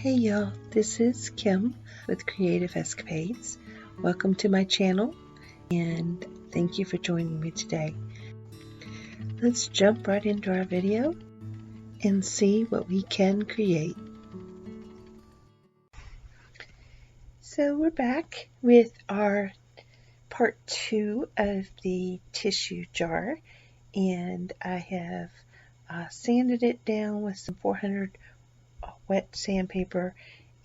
Hey y'all, this is Kim with Creative Escapades. Welcome to my channel and thank you for joining me today. Let's jump right into our video and see what we can create. So we're back with our part 2 of the tissue jar, and I have sanded it down with some 400 wet sandpaper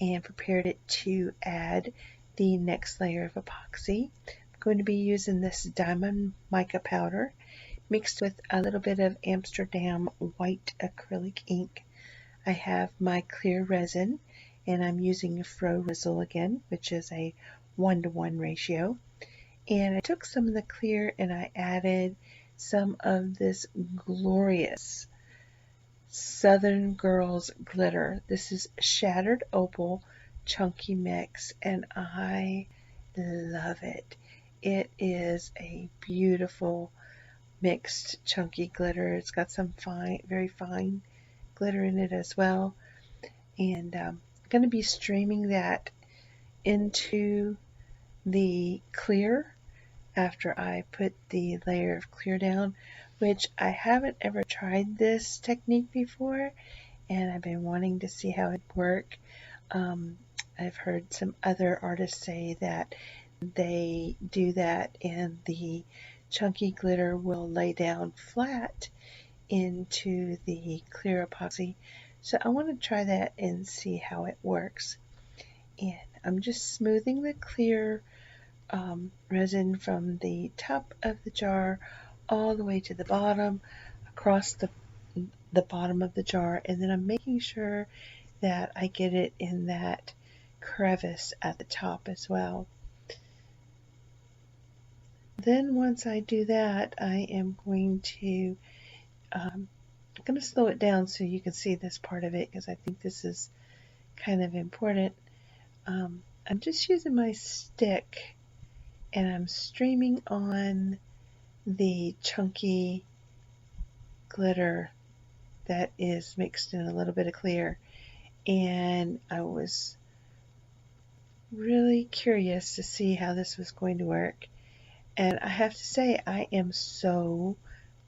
and prepared it to add the next layer of epoxy. I'm going to be using this diamond mica powder mixed with a little bit of Amsterdam white acrylic ink. I have my clear resin and I'm using Faux Rizzle again, which is a 1:1 ratio. And I took some of the clear and I added some of this glorious Southern Girls glitter. This is Shattered Opal Chunky Mix and I love it. It is a beautiful mixed chunky glitter. It's got some fine, very fine glitter in it as well. And I'm going to be streaming that into the clear after I put the layer of clear down, which I haven't ever tried this technique before and I've been wanting to see how it works. I've heard some other artists say that they do that and the chunky glitter will lay down flat into the clear epoxy. So I want to try that and see how it works. And I'm just smoothing the clear resin from the top of the jar all the way to the bottom, across the bottom of the jar, and then I'm making sure that I get it in that crevice at the top as well. Then once I do that, I am going to slow it down so you can see this part of it because I think this is kind of important. I'm just using my stick and I'm streaming on the chunky glitter that is mixed in a little bit of clear, and I was really curious to see how this was going to work, and I have to say I am so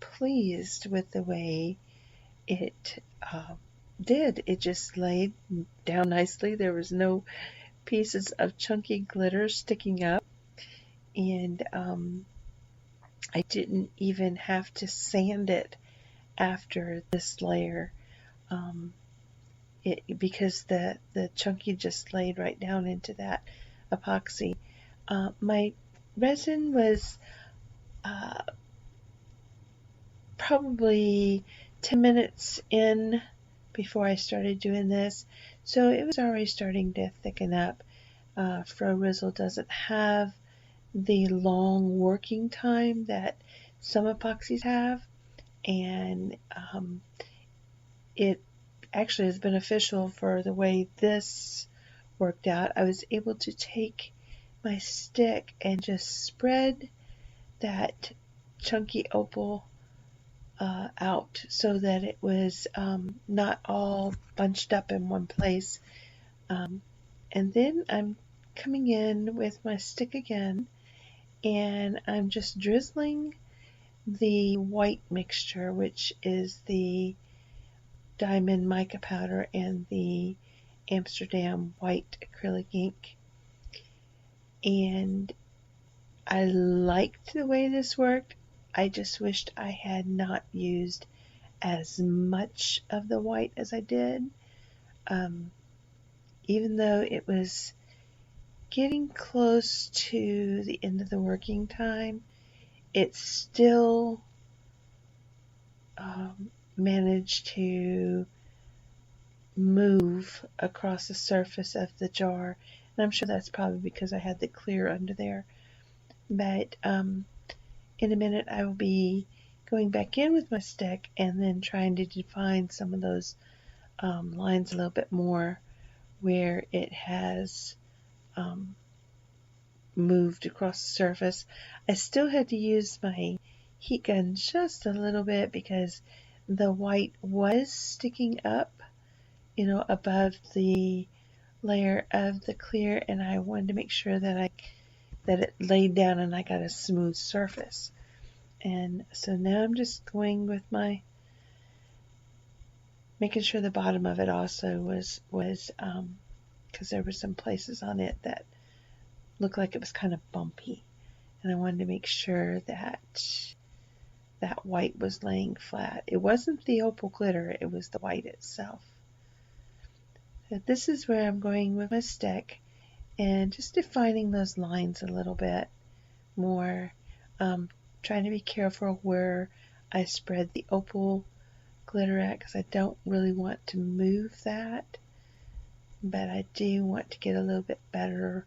pleased with the way it did. It just laid down nicely. There was no pieces of chunky glitter sticking up, and I didn't even have to sand it after this layer because the chunky just laid right down into that epoxy. My resin was probably 10 minutes in before I started doing this, so it was already starting to thicken up. Faux Rizzle doesn't have the long working time that some epoxies have, and it actually is beneficial for the way this worked out. I was able to take my stick and just spread that chunky opal out so that it was not all bunched up in one place. And then I'm coming in with my stick again and I'm just drizzling the white mixture, which is the diamond mica powder and the Amsterdam white acrylic ink. And I liked the way this worked. I just wished I had not used as much of the white as I did. Even though it was getting close to the end of the working time, it still managed to move across the surface of the jar. And I'm sure that's probably because I had the clear under there. But in a minute I will be going back in with my stick and then trying to define some of those lines a little bit more where it has moved across the surface. I still had to use my heat gun just a little bit because the white was sticking up, above the layer of the clear, and I wanted to make sure that it laid down and I got a smooth surface. And so now I'm just going with making sure the bottom of it also was because there were some places on it that looked like it was kind of bumpy, and I wanted to make sure that that white was laying flat. It wasn't the opal glitter, it was the white itself. So this is where I'm going with my stick and just defining those lines a little bit more, trying to be careful where I spread the opal glitter at, because I don't really want to move that, but I do want to get a little bit better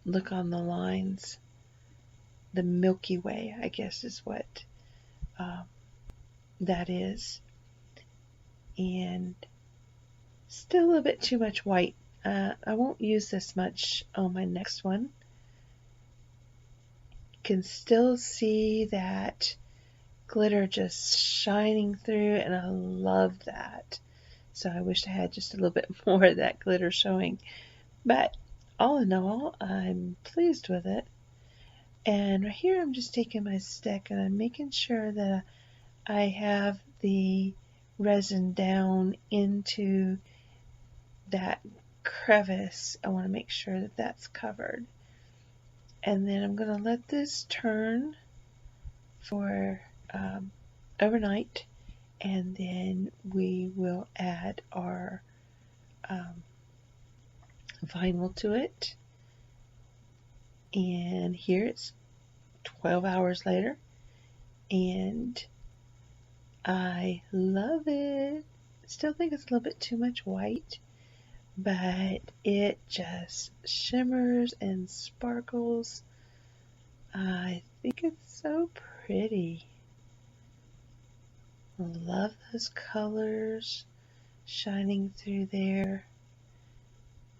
look on the lines. The Milky Way, I guess, is what that is. And still a little bit too much white. I won't use this much on my next one. You can still see that glitter just shining through, and I love that. So I wish I had just a little bit more of that glitter showing. But all in all, I'm pleased with it. And right here I'm just taking my stick and I'm making sure that I have the resin down into that crevice. I want to make sure that that's covered. And then I'm going to let this turn for overnight, and then we will add our vinyl to it. And here it's 12 hours later, and I love it. Still think it's a little bit too much white, but it just shimmers and sparkles. I think it's so pretty. I love those colors shining through there,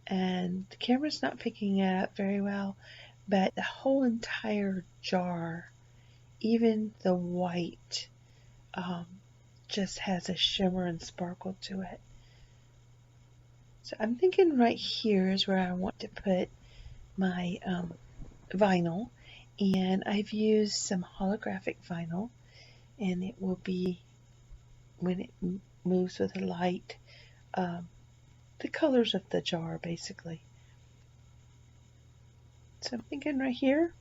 and the camera's not picking it up very well, but the whole entire jar, even the white, just has a shimmer and sparkle to it. So I'm thinking right here is where I want to put my vinyl, and I've used some holographic vinyl, and it will be, when it moves with the light, the colors of the jar basically. So I'm thinking right here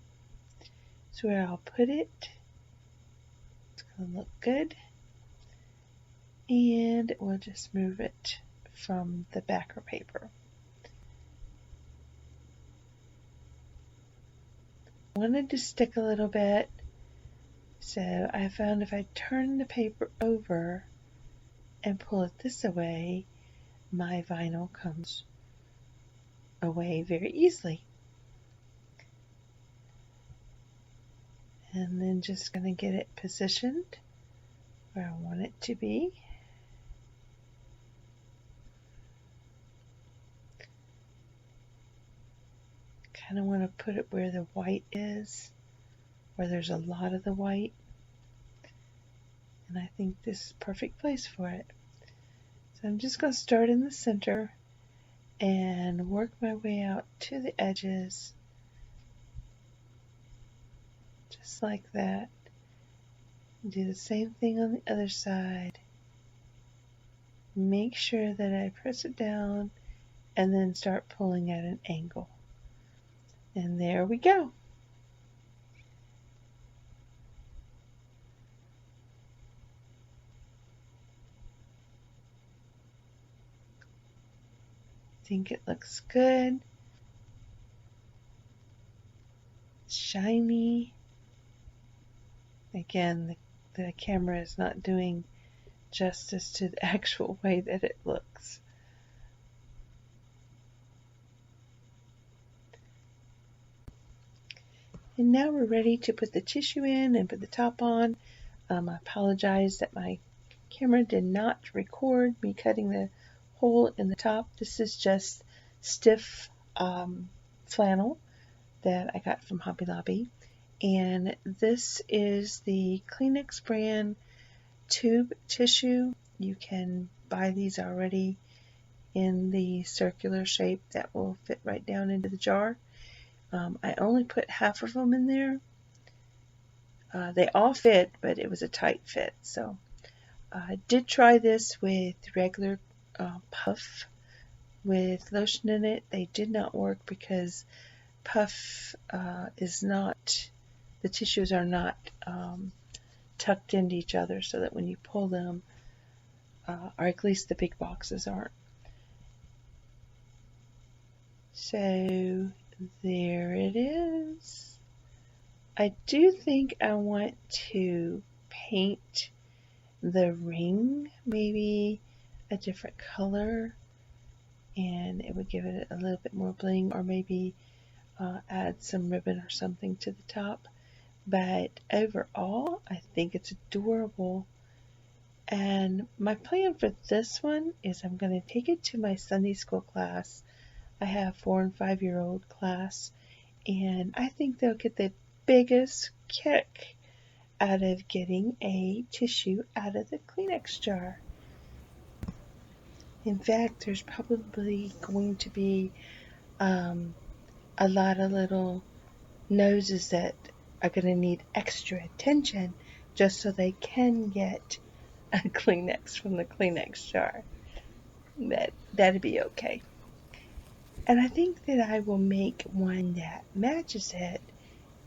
is where I'll put it. It's going to look good. And we'll just move it from the backer paper. I wanted to stick a little bit, so I found if I turn the paper over and pull it this way, my vinyl comes away very easily. And then just going to get it positioned where I want it to be. Kind of want to put it where the white is, where there's a lot of the white. And I think this is a perfect place for it. So I'm just going to start in the center and work my way out to the edges. Just like that. Do the same thing on the other side. Make sure that I press it down and then start pulling at an angle. And there we go. I think it looks good. Shiny. Again, the camera is not doing justice to the actual way that it looks. And now we're ready to put the tissue in and put the top on. I apologize that my camera did not record me cutting the hole in the top. This is just stiff flannel that I got from Hobby Lobby. And this is the Kleenex brand tube tissue. You can buy these already in the circular shape that will fit right down into the jar. I only put half of them in there. They all fit, but it was a tight fit. So I did try this with regular puff with lotion in it. They did not work because puff is not, the tissues are not tucked into each other so that when you pull them, or at least the big boxes aren't. So there it is. I do think I want to paint the ring maybe a different color, and it would give it a little bit more bling, or maybe add some ribbon or something to the top. But overall, I think it's adorable. And my plan for this one is I'm going to take it to my Sunday school class. I have 4- and 5-year-old class, and I think they'll get the biggest kick out of getting a tissue out of the Kleenex jar. In fact, there's probably going to be a lot of little noses that are going to need extra attention just so they can get a Kleenex from the Kleenex jar. That'd be okay. And I think that I will make one that matches it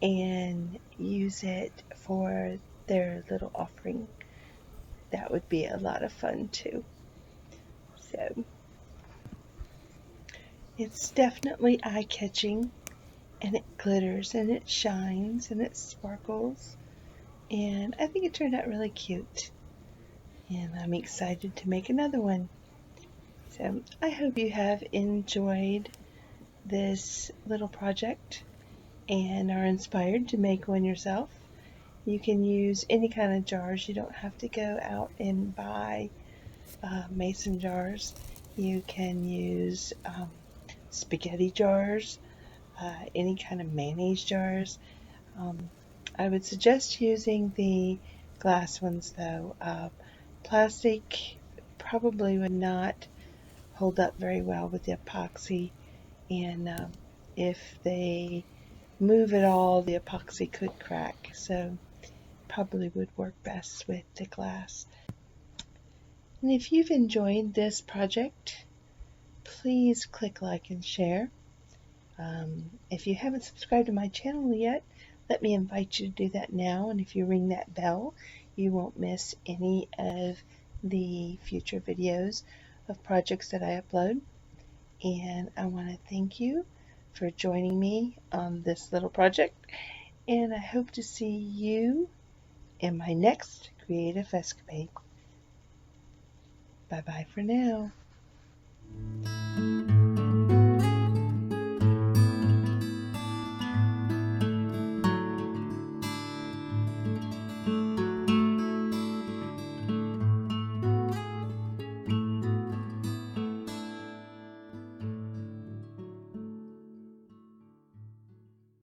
and use it for their little offering. That would be a lot of fun too. So it's definitely eye-catching, and it glitters and it shines and it sparkles, and I think it turned out really cute, and I'm excited to make another one. So I hope you have enjoyed this little project and are inspired to make one yourself. You can use any kind of jars. You don't have to go out and buy mason jars. You can use spaghetti jars, any kind of mayonnaise jars. I would suggest using the glass ones though. Plastic probably would not hold up very well with the epoxy, and if they move at all, the epoxy could crack, so probably would work best with the glass. And if you've enjoyed this project, please click like and share. If you haven't subscribed to my channel yet, let me invite you to do that now, and if you ring that bell, you won't miss any of the future videos of projects that I upload. And I want to thank you for joining me on this little project, and I hope to see you in my next creative escapade. Bye bye for now.